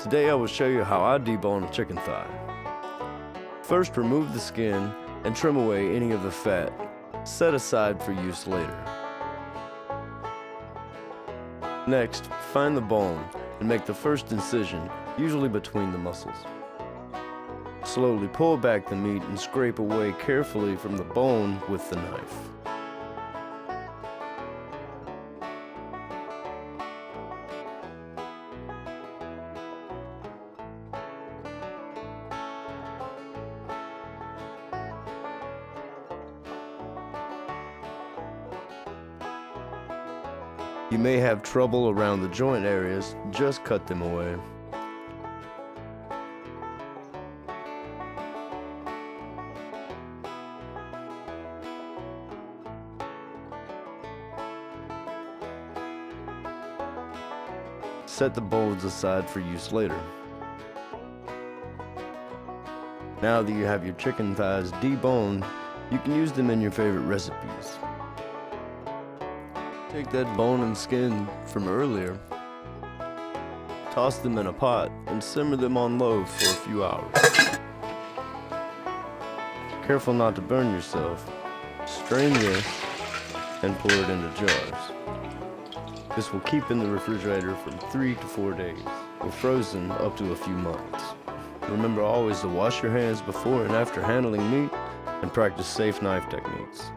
Today I will show you how I debone a chicken thigh. First, remove the skin and trim away any of the fat, set aside for use later. Next, find the bone and make the first incision, usually between the muscles. Slowly pull back the meat and scrape away carefully from the bone with the knife. You may have trouble around the joint areas, just cut them away. Set the bones aside for use later. Now that you have your chicken thighs deboned, you can use them in your favorite recipes. Take that bone and skin from earlier, toss them in a pot, and simmer them on low for a few hours. Careful not to burn yourself. Strain this and pour it into jars. This will keep in the refrigerator from 3 to 4 days, or frozen up to a few months. Remember always to wash your hands before and after handling meat, and practice safe knife techniques.